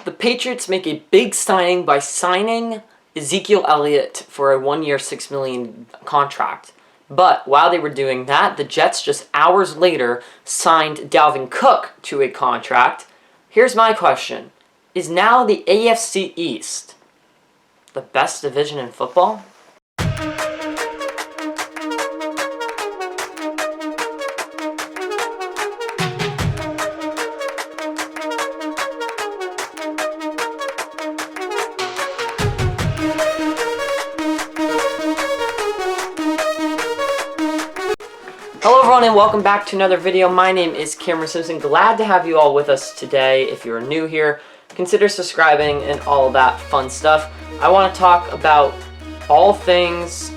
The Patriots make a big signing by signing Ezekiel Elliott for a 1-year, $6 million contract. But while they were doing that, the Jets just hours later signed Dalvin Cook to a contract. Here's my question. Is now the AFC East the best division in football? Hello everyone and welcome back to another video. My name is Cameron Simpson. Glad to have you all with us today. If you're new here, consider subscribing and all that fun stuff. I want to talk about all things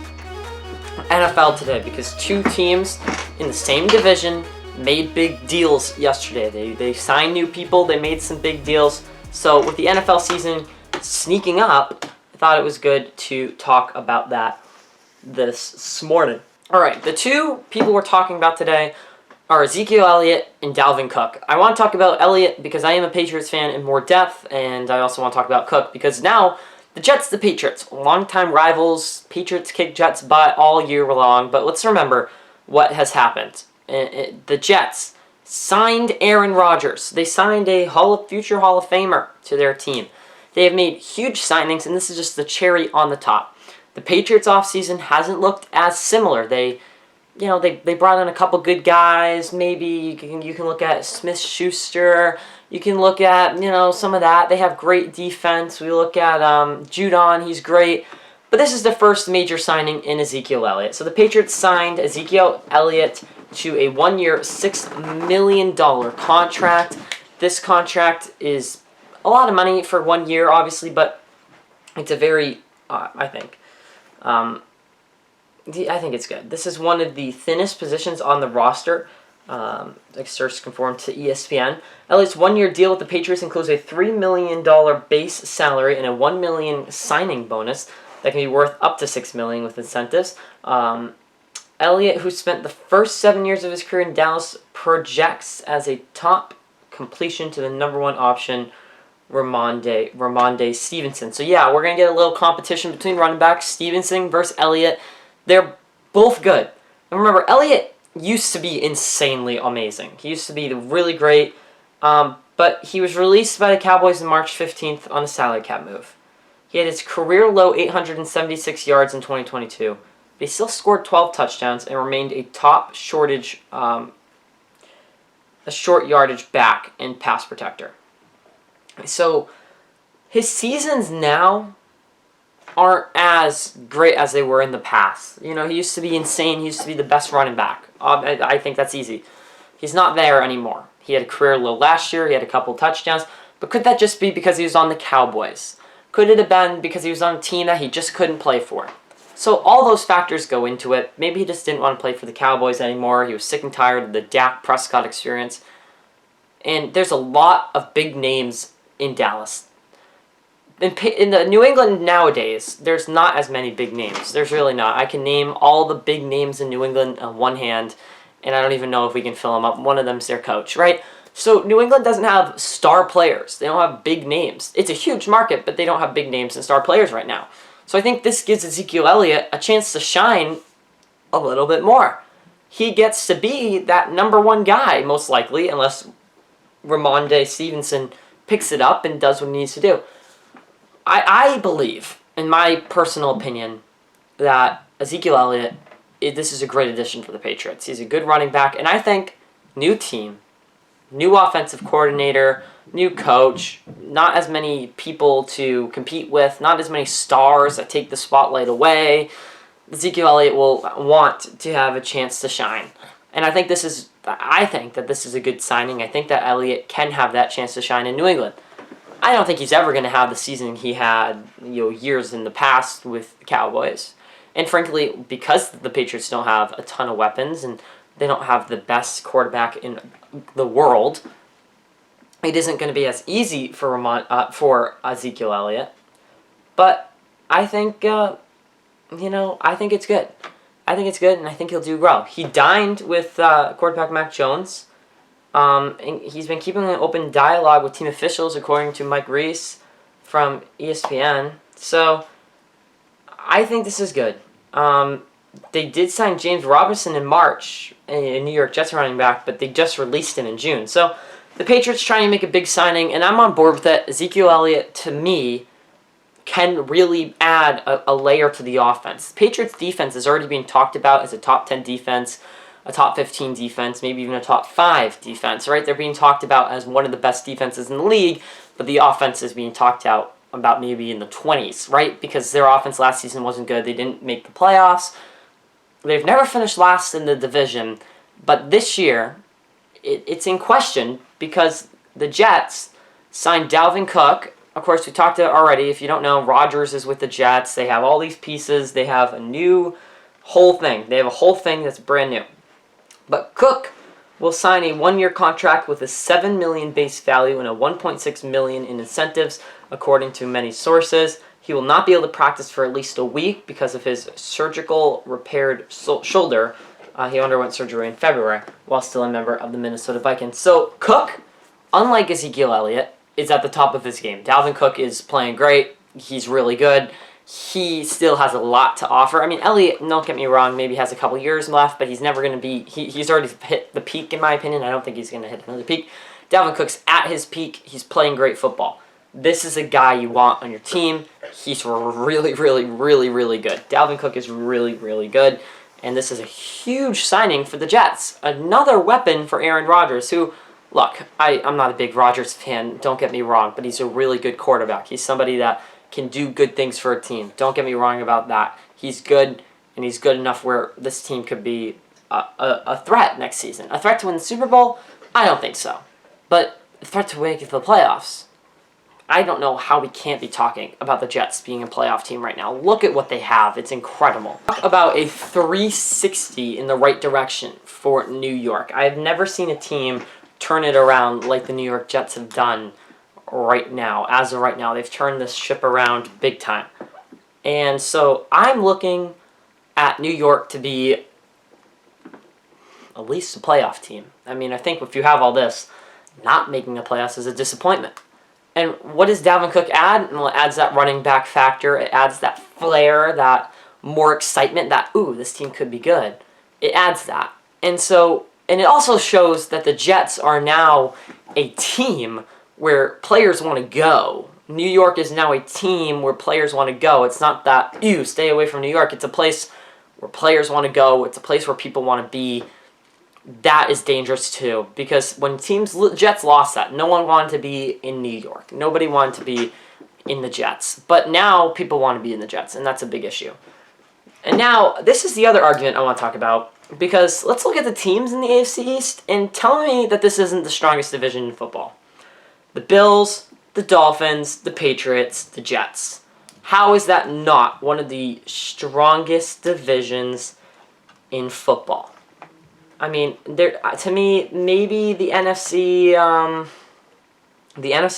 NFL today because two teams in the same division made big deals yesterday. They signed new people, they made some big deals. So with the NFL season sneaking up, I thought it was good to talk about that this morning. Alright, the two people we're talking about today are Ezekiel Elliott and Dalvin Cook. I want to talk about Elliott because I am a Patriots fan in more depth, and I also want to talk about Cook because now the Jets, the Patriots, longtime rivals. Patriots kick Jets butt all year long, but let's remember what has happened. The Jets signed Aaron Rodgers. They signed a future Hall of Famer to their team. They have made huge signings, and this is just the cherry on the top. The Patriots offseason hasn't looked as similar. They brought in a couple good guys. Maybe you can look at Smith-Schuster. You can look at, some of that. They have great defense. We look at Judon. He's great. But this is the first major signing in Ezekiel Elliott. So the Patriots signed Ezekiel Elliott to a 1-year, $6 million contract. This contract is a lot of money for 1 year, obviously, but it's a very, I think it's good. This is one of the thinnest positions on the roster. Search conform to ESPN. Elliott's 1-year deal with the Patriots includes a $3 million base salary and a $1 million signing bonus that can be worth up to $6 million with incentives. Elliott, who spent the first 7 years of his career in Dallas, projects as a top completion to the number one option, Ramondre Stevenson. So yeah, we're going to get a little competition between running backs, Stevenson versus Elliott. They're both good. And remember, Elliott used to be insanely amazing. He used to be really great, but he was released by the Cowboys on March 15th on a salary cap move. He had his career low 876 yards in 2022, but he still scored 12 touchdowns and remained a top short yardage back and pass protector. So his seasons now aren't as great as they were in the past. He used to be insane. He used to be the best running back. I think that's easy. He's not there anymore. He had a career low last year. He had a couple touchdowns. But could that just be because he was on the Cowboys? Could it have been because he was on a team that he just couldn't play for? So all those factors go into it. Maybe he just didn't want to play for the Cowboys anymore. He was sick and tired of the Dak Prescott experience. And there's a lot of big names in Dallas. In the New England nowadays, there's not as many big names. There's really not. I can name all the big names in New England on one hand, and I don't even know if we can fill them up. One of them's their coach, right? So New England doesn't have star players. They don't have big names. It's a huge market, but they don't have big names and star players right now. So I think this gives Ezekiel Elliott a chance to shine a little bit more. He gets to be that number one guy, most likely, unless Ramondre Stevenson picks it up and does what he needs to do. I believe, in my personal opinion, that Ezekiel Elliott, this is a great addition for the Patriots. He's a good running back, and I think new team, new offensive coordinator, new coach, not as many people to compete with, not as many stars that take the spotlight away. Ezekiel Elliott will want to have a chance to shine. And I think that this is a good signing. I think that Elliott can have that chance to shine in New England. I don't think he's ever going to have the season he had, years in the past with the Cowboys. And frankly, because the Patriots don't have a ton of weapons and they don't have the best quarterback in the world, it isn't going to be as easy for Ezekiel Elliott. But I think, I think it's good. I think it's good, and I think he'll do well. He dined with quarterback Mac Jones And he's been keeping an open dialogue with team officials, according to Mike Reese from ESPN. So I think this is good. They did sign James Robinson in March, a New York Jets running back, but they just released him in June. So the Patriots trying to make a big signing, and I'm on board with that. Ezekiel Elliott, to me, can really add a layer to the offense. The Patriots defense is already being talked about as a top 10 defense, a top 15 defense, maybe even a top 5 defense, right? They're being talked about as one of the best defenses in the league, but the offense is being talked about maybe in the 20s, right? Because their offense last season wasn't good. They didn't make the playoffs. They've never finished last in the division, but this year, it's in question because the Jets signed Dalvin Cook. Of course, we talked about it already. If you don't know, Rodgers is with the Jets. They have all these pieces. They have a new whole thing. They have a whole thing that's brand new. But Cook will sign a 1-year contract with a $7 million base value and a $1.6 million in incentives, according to many sources. He will not be able to practice for at least a week because of his surgical repaired shoulder. He underwent surgery in February while still a member of the Minnesota Vikings. So Cook, unlike Ezekiel Elliott, is at the top of his game. Dalvin Cook is playing great. He's really good. He still has a lot to offer. I mean, Elliott, don't get me wrong, maybe has a couple years left, but he's never going to be... He's already hit the peak, in my opinion. I don't think he's going to hit another peak. Dalvin Cook's at his peak. He's playing great football. This is a guy you want on your team. He's really, really, really, really good. Dalvin Cook is really, really good. And this is a huge signing for the Jets. Another weapon for Aaron Rodgers, who, look, I'm not a big Rodgers fan, don't get me wrong, but he's a really good quarterback. He's somebody that can do good things for a team. Don't get me wrong about that. He's good, and he's good enough where this team could be a threat next season. A threat to win the Super Bowl? I don't think so. But a threat to make it to the playoffs? I don't know how we can't be talking about the Jets being a playoff team right now. Look at what they have. It's incredible. Talk about a 360 in the right direction for New York. I've never seen a team turn it around like the New York Jets have done right now. As of right now, they've turned this ship around big time. And so I'm looking at New York to be at least a playoff team. I mean, I think if you have all this, not making the playoffs is a disappointment. And what does Dalvin Cook add? Well, it adds that running back factor. It adds that flair, that more excitement, that, ooh, this team could be good. It adds that. And it also shows that the Jets are now a team where players want to go. New York is now a team where players want to go. It's not that, ew, stay away from New York. It's a place where players want to go. It's a place where people want to be. That is dangerous too, because when Jets lost that, no one wanted to be in New York. Nobody wanted to be in the Jets. But now people want to be in the Jets, and that's a big issue. And now, this is the other argument I want to talk about, because let's look at the teams in the AFC East and tell me that this isn't the strongest division in football. The Bills, the Dolphins, the Patriots, the Jets. How is that not one of the strongest divisions in football? I mean, to me, maybe the NFC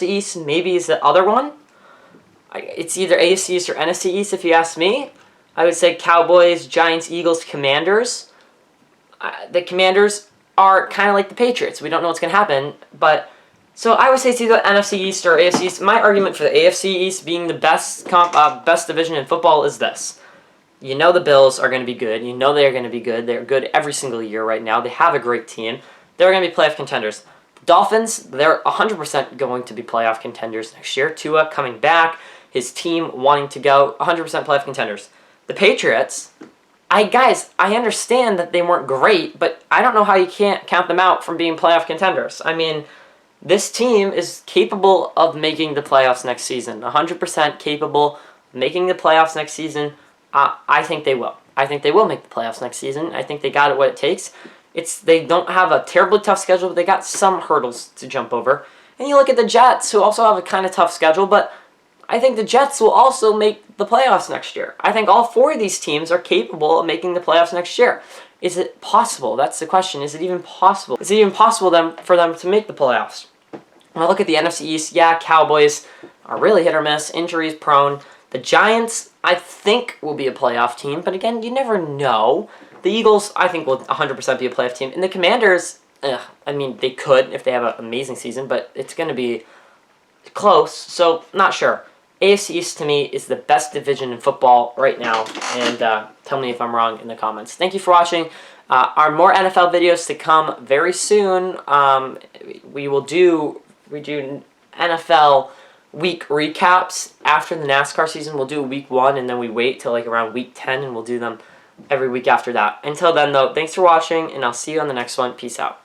East maybe is the other one. It's either AFC East or NFC East, if you ask me. I would say Cowboys, Giants, Eagles, Commanders. The Commanders are kind of like the Patriots. We don't know what's going to happen, but so I would say it's either NFC East or AFC East. My argument for the AFC East being the best division in football is this. You know the Bills are going to be good. You know they're going to be good. They're good every single year right now. They have a great team. They're going to be playoff contenders. Dolphins, they're 100% going to be playoff contenders next year. Tua coming back, his team wanting to go, 100% playoff contenders. The Patriots, I understand that they weren't great, but I don't know how you can't count them out from being playoff contenders. I mean, this team is capable of making the playoffs next season. 100% capable of making the playoffs next season. I think they will. I think they will make the playoffs next season. I think they got what it takes. They don't have a terribly tough schedule, but they got some hurdles to jump over. And you look at the Jets, who also have a kind of tough schedule, but I think the Jets will also make the playoffs next year. I think all four of these teams are capable of making the playoffs next year. Is it possible? That's the question. Is it even possible? Is it even possible for them to make the playoffs? When I look at the NFC East, yeah, Cowboys are really hit or miss, injuries prone. The Giants, I think, will be a playoff team, but again, you never know. The Eagles, I think, will 100% be a playoff team. And the Commanders, I mean, they could if they have an amazing season, but it's going to be close, so not sure. AFC East to me is the best division in football right now, and tell me if I'm wrong in the comments. Thank you for watching. Are more NFL videos to come very soon. We do NFL week recaps after the NASCAR season. We'll do week 1, and then we wait till like around week 10, and we'll do them every week after that. Until then, though, thanks for watching, and I'll see you on the next one. Peace out.